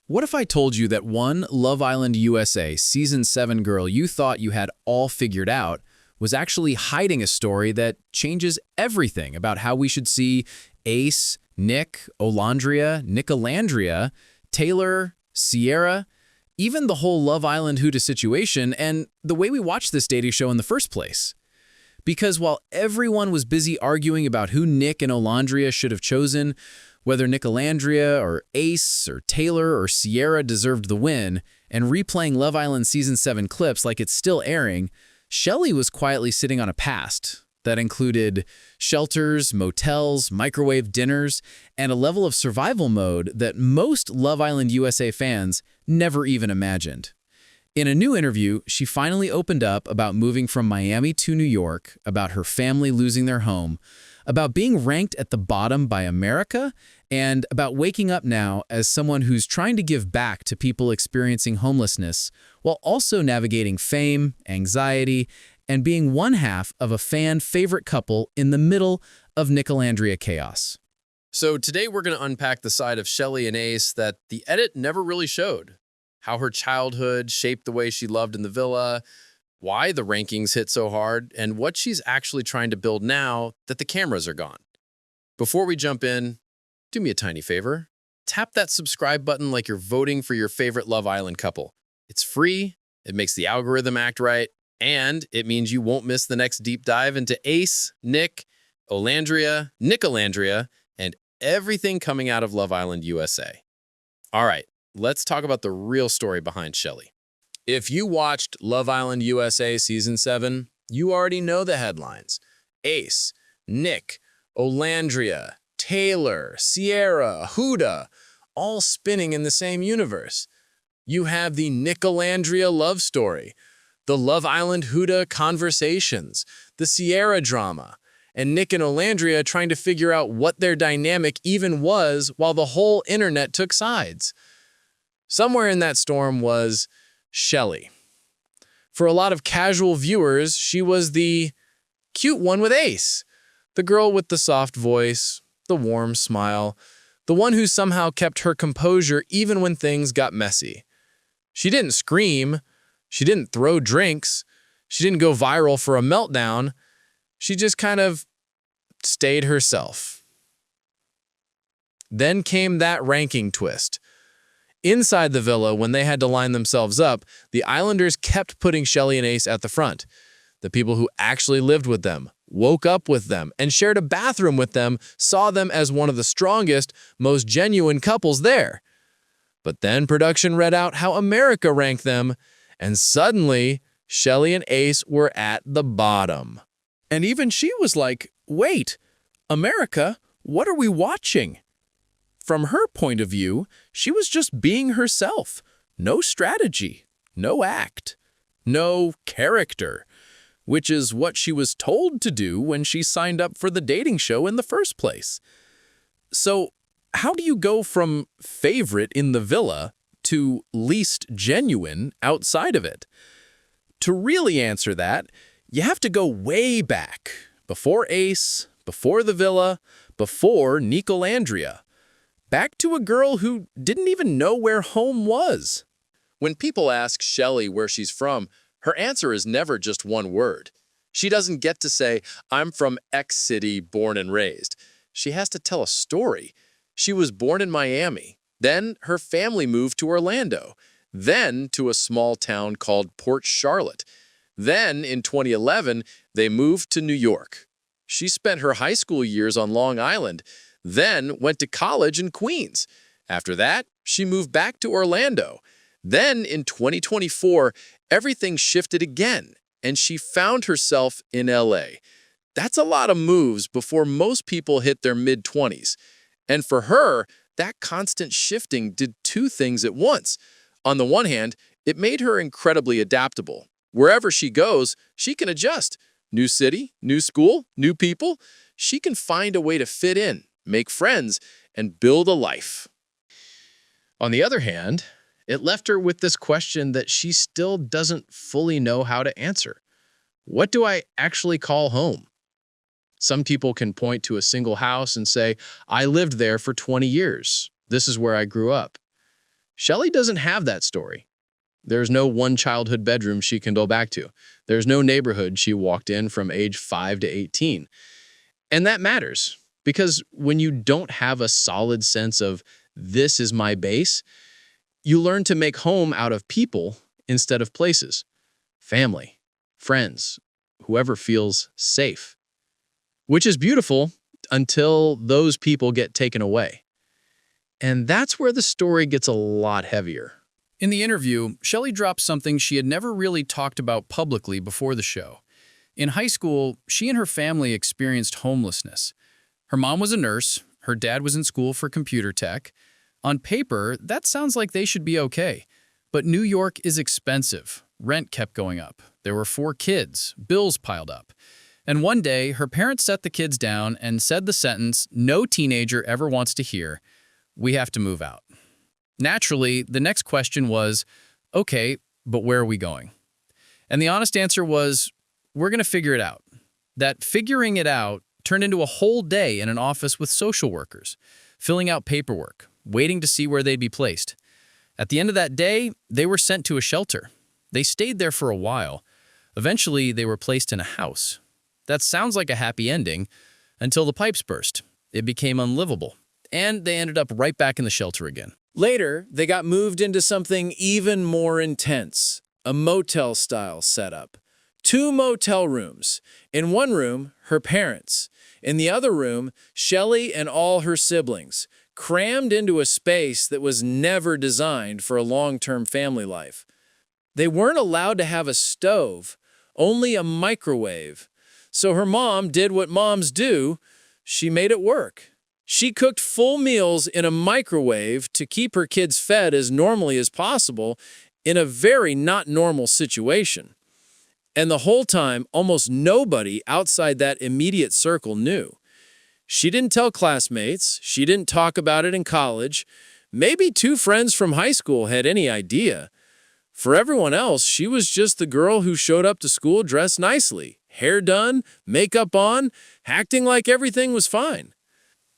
What if I told you that one Love Island USA Season 7 girl you thought you had all figured out was actually hiding a story that changes everything about how we should see Ace, Nick, Olandria, Nicolandria, Taylor, Sierra, even the whole Love Island Huda situation and the way we watched this dating show in the first place? Because while everyone was busy arguing about who Nick and Olandria should have chosen, whether Nicolandria or Ace or Taylor or Sierra deserved the win, and replaying Love Island Season 7 clips like it's still airing, Shelly was quietly sitting on a past that included shelters, motels, microwave dinners, and a level of survival mode that most Love Island USA fans never even imagined. In a new interview, she finally opened up about moving from Miami to New York, about her family losing their home, about being ranked at the bottom by America, and about waking up now as someone who's trying to give back to people experiencing homelessness while also navigating fame, anxiety, and being one half of a fan-favorite couple in the middle of Nicolandria chaos. So today we're going to unpack the side of Shelly and Ace that the edit never really showed. How her childhood shaped the way she loved in the villa, why the rankings hit so hard, and what she's actually trying to build now that the cameras are gone. Before we jump in, do me a tiny favor. Tap that subscribe button like you're voting for your favorite Love Island couple. It's free, it makes the algorithm act right, and it means you won't miss the next deep dive into Ace, Nick, Olandria, Nicolandria, and everything coming out of Love Island USA. All right, let's talk about the real story behind Shelly. If you watched Love Island USA Season 7, you already know the headlines. Ace, Nick, Olandria, Taylor, Cierra, Huda, all spinning in the same universe. You have the Nicolandria love story, the Love Island Huda conversations, the Sierra drama, and Nick and Olandria trying to figure out what their dynamic even was while the whole internet took sides. Somewhere in that storm was Shelly. For a lot of casual viewers, she was the cute one with Ace, the girl with the soft voice, the warm smile, the one who somehow kept her composure even when things got messy. She didn't scream, she didn't throw drinks, she didn't go viral for a meltdown, she just kind of stayed herself. Then came that ranking twist. Inside the villa, when they had to line themselves up, the Islanders kept putting Shelly and Ace at the front. The people who actually lived with them, woke up with them, and shared a bathroom with them saw them as one of the strongest, most genuine couples there. But then production read out how America ranked them, and suddenly, Shelly and Ace were at the bottom. And even she was like, wait, America, what are we watching? From her point of view, she was just being herself. No strategy, no act, no character, which is what she was told to do when she signed up for the dating show in the first place. So, how do you go from favorite in the villa to least genuine outside of it? To really answer that, you have to go way back, before Ace, before the villa, before Nicolandria. Back to a girl who didn't even know where home was. When people ask Shelly where she's from, her answer is never just one word. She doesn't get to say, I'm from X city, born and raised. She has to tell a story. She was born in Miami. Then her family moved to Orlando. Then to a small town called Port Charlotte. Then in 2011, they moved to New York. She spent her high school years on Long Island, then went to college in Queens. After that, she moved back to Orlando. Then in 2024, everything shifted again, and she found herself in LA. That's a lot of moves before most people hit their mid-20s. And for her, that constant shifting did two things at once. On the one hand, it made her incredibly adaptable. Wherever she goes, she can adjust. New city, new school, new people. She can find a way to fit in, make friends, and build a life. On the other hand, it left her with this question that she still doesn't fully know how to answer. What do I actually call home? Some people can point to a single house and say, I lived there for 20 years. This is where I grew up. Shelly doesn't have that story. There's no one childhood bedroom she can go back to. There's no neighborhood she walked in from age 5 to 18. And that matters because when you don't have a solid sense of this is my base, you learn to make home out of people instead of places. Family, friends, whoever feels safe. Which is beautiful until those people get taken away. And that's where the story gets a lot heavier. In the interview, Shelly dropped something she had never really talked about publicly before the show. In high school, she and her family experienced homelessness. Her mom was a nurse, her dad was in school for computer tech. On paper, that sounds like they should be okay. But New York is expensive. Rent kept going up. There were 4 kids, bills piled up. And one day, her parents set the kids down and said the sentence no teenager ever wants to hear, "We have to move out." Naturally, the next question was, okay, but where are we going? And the honest answer was, we're going to figure it out. That figuring it out turned into a whole day in an office with social workers, filling out paperwork, waiting to see where they'd be placed. At the end of that day, they were sent to a shelter. They stayed there for a while. Eventually, they were placed in a house. That sounds like a happy ending until the pipes burst. It became unlivable, and they ended up right back in the shelter again. Later, they got moved into something even more intense, a motel-style setup. 2 motel rooms. In one room, her parents. In the other room, Shelly and all her siblings, crammed into a space that was never designed for a long-term family life. They weren't allowed to have a stove, only a microwave. So her mom did what moms do. She made it work. She cooked full meals in a microwave to keep her kids fed as normally as possible in a very not normal situation. And the whole time, almost nobody outside that immediate circle knew. She didn't tell classmates. She didn't talk about it in college. Maybe 2 friends from high school had any idea. For everyone else, she was just the girl who showed up to school dressed nicely, hair done, makeup on, acting like everything was fine.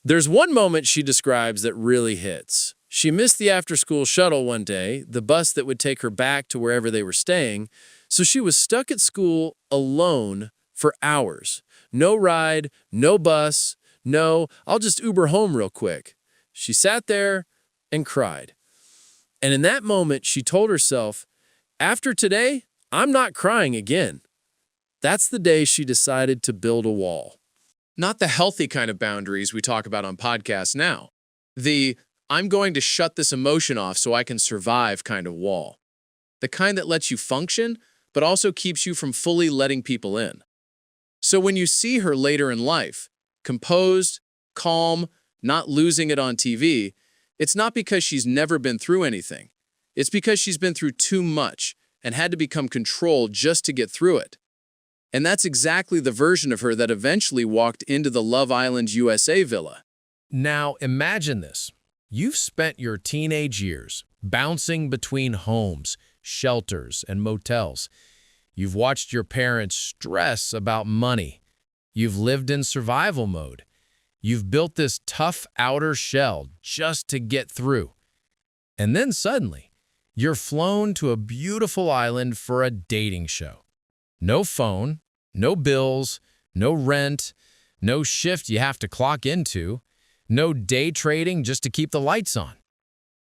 There's one moment she describes that really hits. She missed the after-school shuttle one day, the bus that would take her back to wherever they were staying, so she was stuck at school alone for hours. No ride, no bus, no, I'll just Uber home real quick. She sat there and cried. And in that moment, she told herself, after today, I'm not crying again. That's the day she decided to build a wall. Not the healthy kind of boundaries we talk about on podcasts now. The, I'm going to shut this emotion off so I can survive kind of wall. The kind that lets you function, but also keeps you from fully letting people in. So when you see her later in life, composed, calm, not losing it on TV, it's not because she's never been through anything. It's because she's been through too much and had to become controlled just to get through it. And that's exactly the version of her that eventually walked into the Love Island USA villa. Now imagine this. You've spent your teenage years bouncing between homes, shelters, and motels. You've watched your parents stress about money. You've lived in survival mode. You've built this tough outer shell just to get through. And then suddenly, you're flown to a beautiful island for a dating show. No phone, no bills, no rent, no shift you have to clock into, no day trading just to keep the lights on.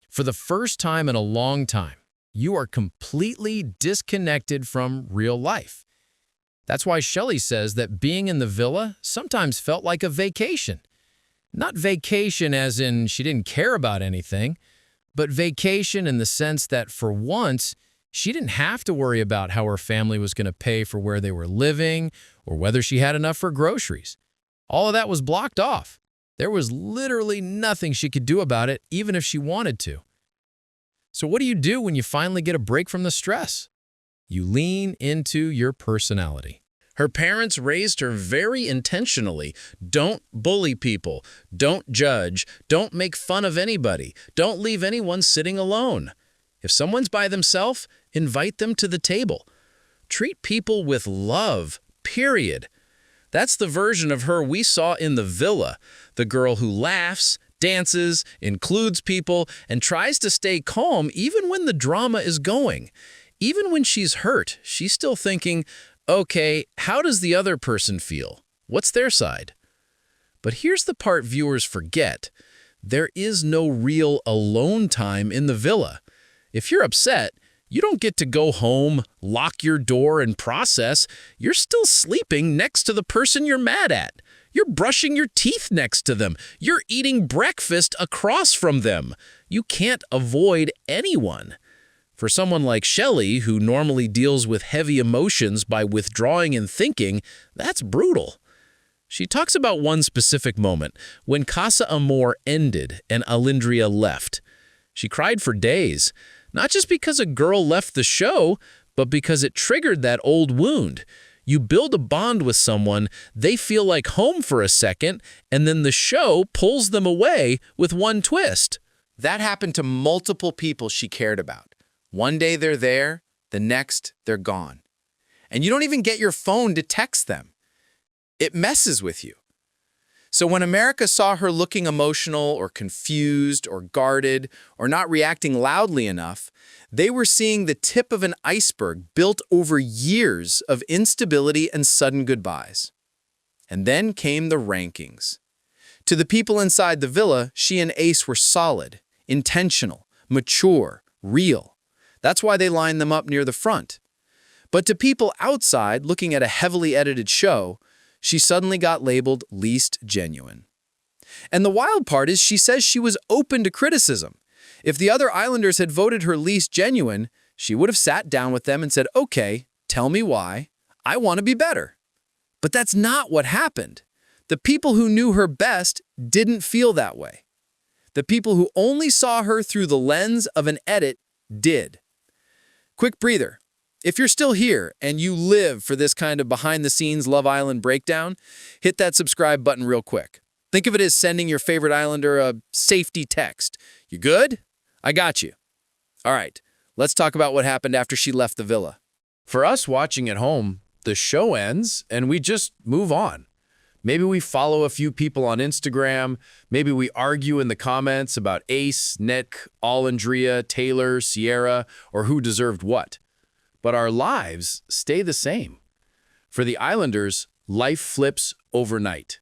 For the first time in a long time, you are completely disconnected from real life. That's why Shelly says that being in the villa sometimes felt like a vacation. Not vacation as in she didn't care about anything, but vacation in the sense that for once, she didn't have to worry about how her family was going to pay for where they were living or whether she had enough for groceries. All of that was blocked off. There was literally nothing she could do about it, even if she wanted to. So what do you do when you finally get a break from the stress? You lean into your personality. Her parents raised her very intentionally. Don't bully people. Don't judge. Don't make fun of anybody. Don't leave anyone sitting alone. If someone's by themselves, invite them to the table. Treat people with love, period. That's the version of her we saw in the villa, the girl who laughs, dances, includes people, and tries to stay calm even when the drama is going. Even when she's hurt, she's still thinking, okay, how does the other person feel? What's their side? But here's the part viewers forget. There is no real alone time in the villa. If you're upset, you don't get to go home, lock your door, and process. You're still sleeping next to the person you're mad at. You're brushing your teeth next to them. You're eating breakfast across from them. You can't avoid anyone. For someone like Shelly, who normally deals with heavy emotions by withdrawing and thinking, that's brutal. She talks about one specific moment, when Casa Amor ended and Olandria left. She cried for days, not just because a girl left the show, but because it triggered that old wound. You build a bond with someone, they feel like home for a second, and then the show pulls them away with one twist. That happened to multiple people she cared about. One day they're there, the next they're gone. And you don't even get your phone to text them. It messes with you. So when America saw her looking emotional or confused or guarded or not reacting loudly enough, they were seeing the tip of an iceberg built over years of instability and sudden goodbyes. And then came the rankings. To the people inside the villa, she and Ace were solid, intentional, mature, real. That's why they lined them up near the front. But to people outside looking at a heavily edited show, she suddenly got labeled least genuine. And the wild part is she says she was open to criticism. If the other Islanders had voted her least genuine, she would have sat down with them and said, okay, tell me why. I want to be better. But that's not what happened. The people who knew her best didn't feel that way. The people who only saw her through the lens of an edit did. Quick breather. If you're still here and you live for this kind of behind-the-scenes Love Island breakdown, hit that subscribe button real quick. Think of it as sending your favorite Islander a safety text. You good? I got you. All right, let's talk about what happened after she left the villa. For us watching at home, the show ends and we just move on. Maybe we follow a few people on Instagram. Maybe we argue in the comments about Ace, Nick, Olandria, Taylor, Cierra, or who deserved what. But our lives stay the same. For the Islanders, life flips overnight.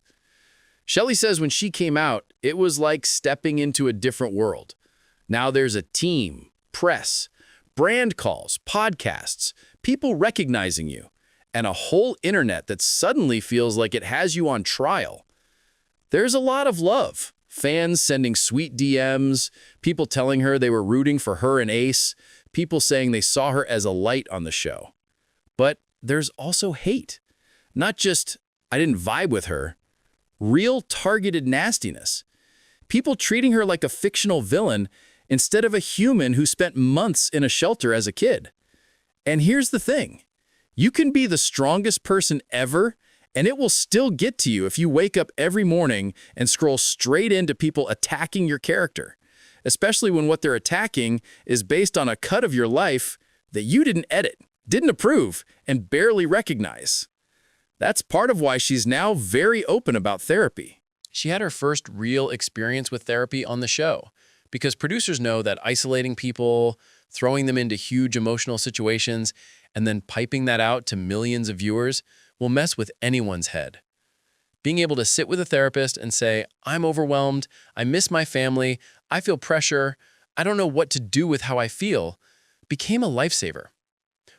Shelly says when she came out, it was like stepping into a different world. Now there's a team, press, brand calls, podcasts, people recognizing you, and a whole internet that suddenly feels like it has you on trial. There's a lot of love. Fans sending sweet DMs, people telling her they were rooting for her and Ace, people saying they saw her as a light on the show. But there's also hate. Not just, I didn't vibe with her. Real targeted nastiness. People treating her like a fictional villain instead of a human who spent months in a shelter as a kid. And here's the thing. You can be the strongest person ever, and it will still get to you if you wake up every morning and scroll straight into people attacking your character, especially when what they're attacking is based on a cut of your life that you didn't edit, didn't approve, and barely recognize. That's part of why she's now very open about therapy. She had her first real experience with therapy on the show because producers know that isolating people, throwing them into huge emotional situations, and then piping that out to millions of viewers will mess with anyone's head. Being able to sit with a therapist and say, I'm overwhelmed, I miss my family, I feel pressure, I don't know what to do with how I feel, became a lifesaver.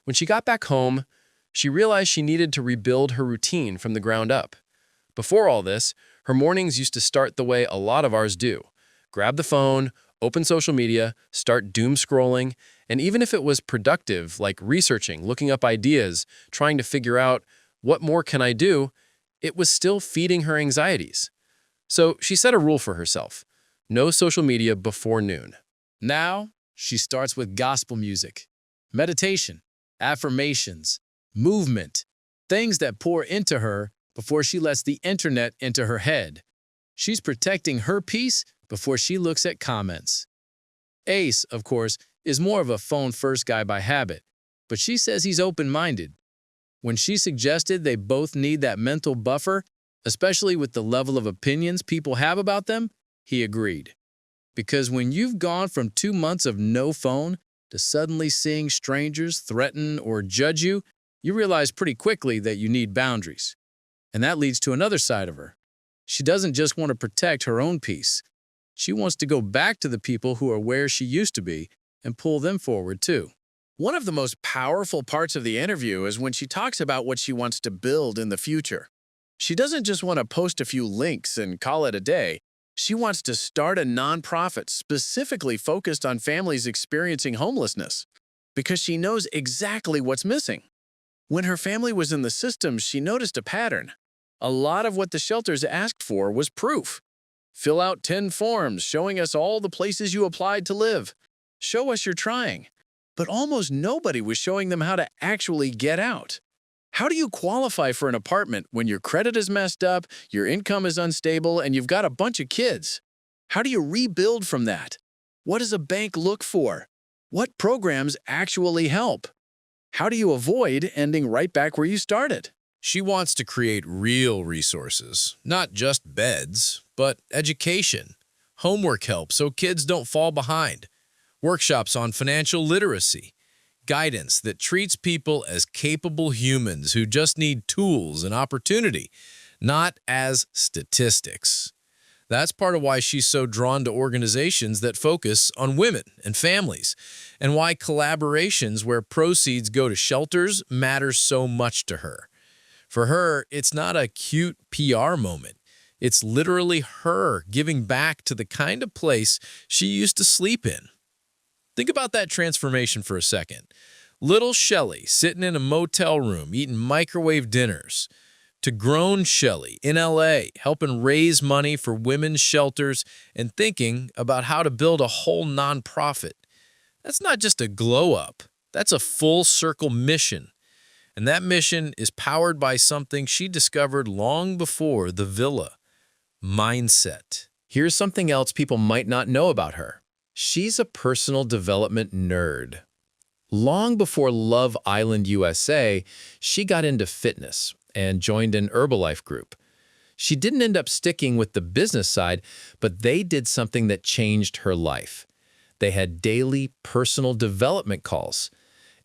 When she got back home, she realized she needed to rebuild her routine from the ground up. Before all this, her mornings used to start the way a lot of ours do. Grab the phone, open social media, start doom scrolling, and even if it was productive, like researching, looking up ideas, trying to figure out what more can I do, it was still feeding her anxieties. So she set a rule for herself. No social media before noon. Now, she starts with gospel music, meditation, affirmations, movement, things that pour into her before she lets the internet into her head. She's protecting her peace before she looks at comments. Ace, of course, is more of a phone-first guy by habit, but she says he's open-minded. When she suggested they both need that mental buffer, especially with the level of opinions people have about them, He agreed. Because when you've gone from 2 months of no phone to suddenly seeing strangers threaten or judge you, you realize pretty quickly that you need boundaries. And that leads to another side of her. She doesn't just want to protect her own peace. She wants to go back to the people who are where she used to be and pull them forward too. One of the most powerful parts of the interview is when she talks about what she wants to build in the future. She doesn't just want to post a few links and call it a day. She wants to start a nonprofit specifically focused on families experiencing homelessness because she knows exactly what's missing. When her family was in the system, she noticed a pattern. A lot of what the shelters asked for was proof. Fill out 10 forms showing us all the places you applied to live. Show us you're trying. But almost nobody was showing them how to actually get out. How do you qualify for an apartment when your credit is messed up, your income is unstable, and you've got a bunch of kids? How do you rebuild from that? What does a bank look for? What programs actually help? How do you avoid ending right back where you started? She wants to create real resources, not just beds, but education, homework help so kids don't fall behind, workshops on financial literacy, guidance that treats people as capable humans who just need tools and opportunity, not as statistics. That's part of why she's so drawn to organizations that focus on women and families, and why collaborations where proceeds go to shelters matters so much to her. For her, it's not a cute PR moment. It's literally her giving back to the kind of place she used to sleep in. Think about that transformation for a second. Little Shelly sitting in a motel room eating microwave dinners, to grown Shelly in LA helping raise money for women's shelters and thinking about how to build a whole nonprofit. That's not just a glow up. That's a full circle mission. And that mission is powered by something she discovered long before the villa: mindset. Here's something else people might not know about her. She's a personal development nerd. Long before Love Island USA, she got into fitness and joined an Herbalife group. She didn't end up sticking with the business side, but they did something that changed her life. They had daily personal development calls.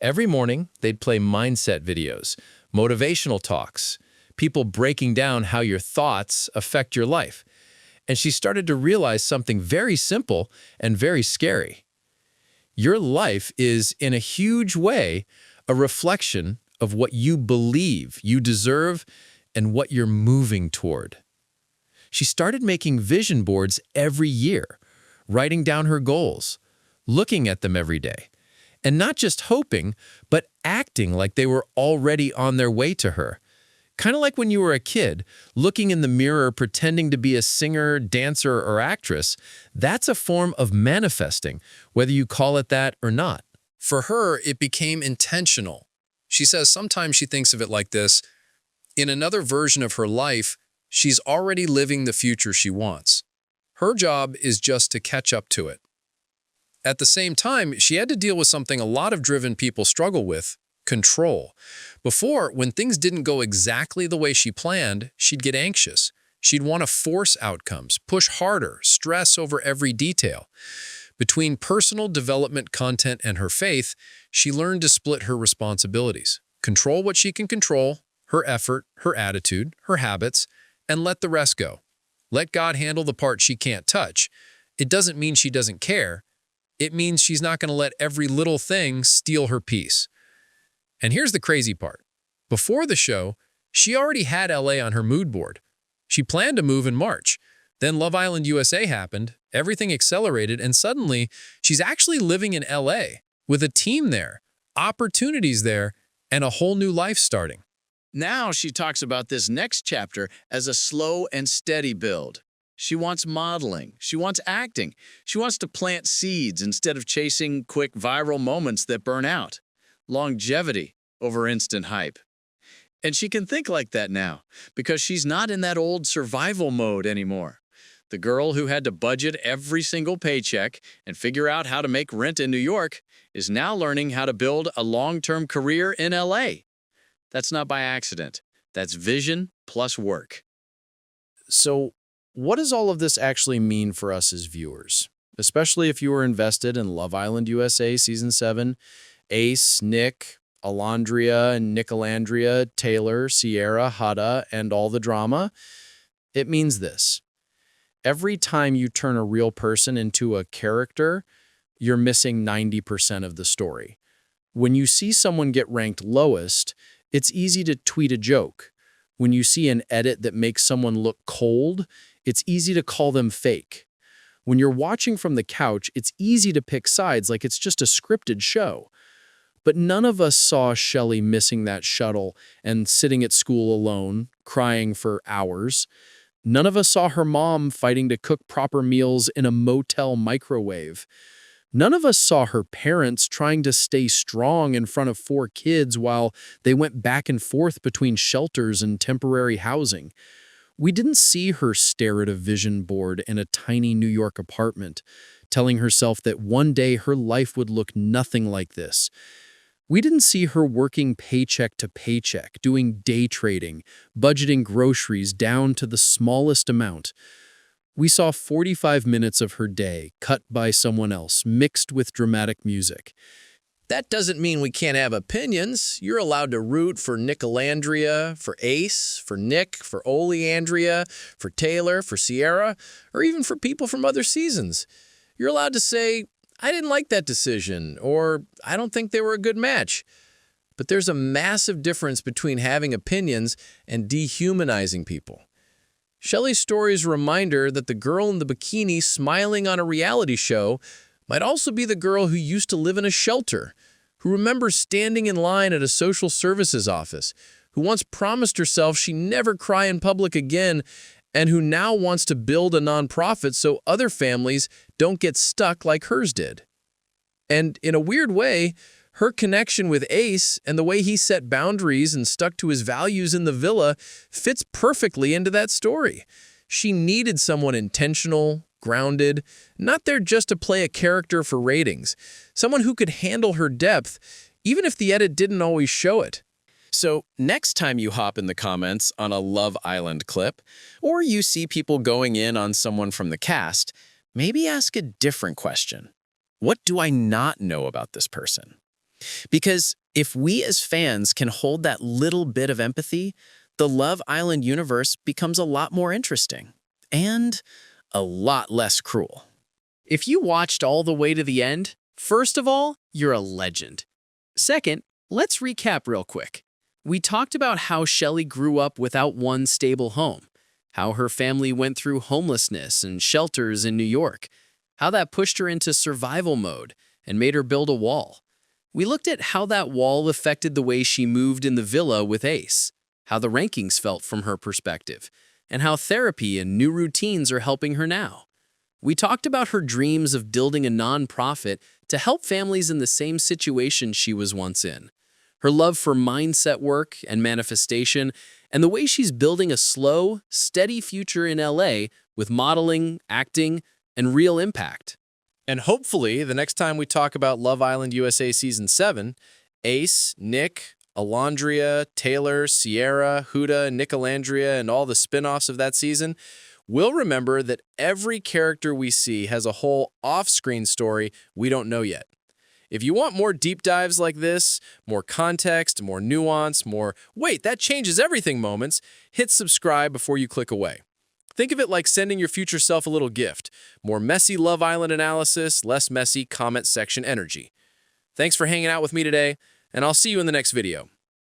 Every morning, they'd play mindset videos, motivational talks, people breaking down how your thoughts affect your life. And she started to realize something very simple and very scary. Your life is, in a huge way, a reflection of what you believe you deserve and what you're moving toward. She started making vision boards every year, writing down her goals, looking at them every day, and not just hoping, but acting like they were already on their way to her. Kind of like when you were a kid, looking in the mirror pretending to be a singer, dancer, or actress. That's a form of manifesting, whether you call it that or not. For her, it became intentional. She says sometimes she thinks of it like this: in another version of her life, she's already living the future she wants. Her job is just to catch up to it. At the same time, she had to deal with something a lot of driven people struggle with: control. Before, when things didn't go exactly the way she planned, she'd get anxious. She'd want to force outcomes, push harder, stress over every detail. Between personal development content and her faith, she learned to split her responsibilities, control what she can control, her effort, her attitude, her habits, and let the rest go. Let God handle the part she can't touch. It doesn't mean she doesn't care. It means she's not going to let every little thing steal her peace. And here's the crazy part. Before the show, she already had LA on her mood board. She planned to move in March. Then Love Island USA happened, everything accelerated, and suddenly she's actually living in LA with a team there, opportunities there, and a whole new life starting. Now she talks about this next chapter as a slow and steady build. She wants modeling. She wants acting. She wants to plant seeds instead of chasing quick viral moments that burn out. Longevity over instant hype. And she can think like that now because she's not in that old survival mode anymore. The girl who had to budget every single paycheck and figure out how to make rent in New York is now learning how to build a long-term career in LA. That's not by accident. That's vision plus work. So what does all of this actually mean for us as viewers? Especially if you were invested in Love Island USA Season 7, Ace, Nick, Olandria, and Nicolandria, Taylor, Sierra, Huda, and all the drama. It means this. Every time you turn a real person into a character, you're missing 90% of the story. When you see someone get ranked lowest, it's easy to tweet a joke. When you see an edit that makes someone look cold, it's easy to call them fake. When you're watching from the couch, it's easy to pick sides like it's just a scripted show. But none of us saw Shelly missing that shuttle and sitting at school alone, crying for hours. None of us saw her mom fighting to cook proper meals in a motel microwave. None of us saw her parents trying to stay strong in front of 4 kids while they went back and forth between shelters and temporary housing. We didn't see her stare at a vision board in a tiny New York apartment, telling herself that one day her life would look nothing like this. We didn't see her working paycheck to paycheck, doing day trading, budgeting groceries down to the smallest amount. We saw 45 minutes of her day cut by someone else, mixed with dramatic music. That doesn't mean we can't have opinions. You're allowed to root for Nicolandria, for Ace, for Nick, for Olandria, for Taylor, for Cierra, or even for people from other seasons. You're allowed to say, I didn't like that decision, or I don't think they were a good match. But there's a massive difference between having opinions and dehumanizing people. Shelly's story is a reminder that the girl in the bikini smiling on a reality show might also be the girl who used to live in a shelter, who remembers standing in line at a social services office, who once promised herself she'd never cry in public again, and who now wants to build a nonprofit so other families don't get stuck like hers did. And in a weird way, her connection with Ace and the way he set boundaries and stuck to his values in the villa fits perfectly into that story. She needed someone intentional, grounded, not there just to play a character for ratings, someone who could handle her depth, even if the edit didn't always show it. So next time you hop in the comments on a Love Island clip, or you see people going in on someone from the cast, maybe ask a different question. What do I not know about this person? Because if we as fans can hold that little bit of empathy, the Love Island universe becomes a lot more interesting and a lot less cruel. If you watched all the way to the end, first of all, you're a legend. Second, let's recap real quick. We talked about how Shelly grew up without one stable home, how her family went through homelessness and shelters in New York, how that pushed her into survival mode and made her build a wall. We looked at how that wall affected the way she moved in the villa with Ace, how the rankings felt from her perspective, and how therapy and new routines are helping her now. We talked about her dreams of building a nonprofit to help families in the same situation she was once in, her love for mindset work and manifestation, and the way she's building a slow, steady future in LA with modeling, acting, and real impact. And hopefully, the next time we talk about Love Island USA Season 7, Ace, Nick, Olandria, Taylor, Sierra, Huda, Nicolandria, and all the spin-offs of that season, we'll remember that every character we see has a whole off-screen story we don't know yet. If you want more deep dives like this, more context, more nuance, more, wait, that changes everything moments, hit subscribe before you click away. Think of it like sending your future self a little gift. More messy Love Island analysis, less messy comment section energy. Thanks for hanging out with me today, and I'll see you in the next video.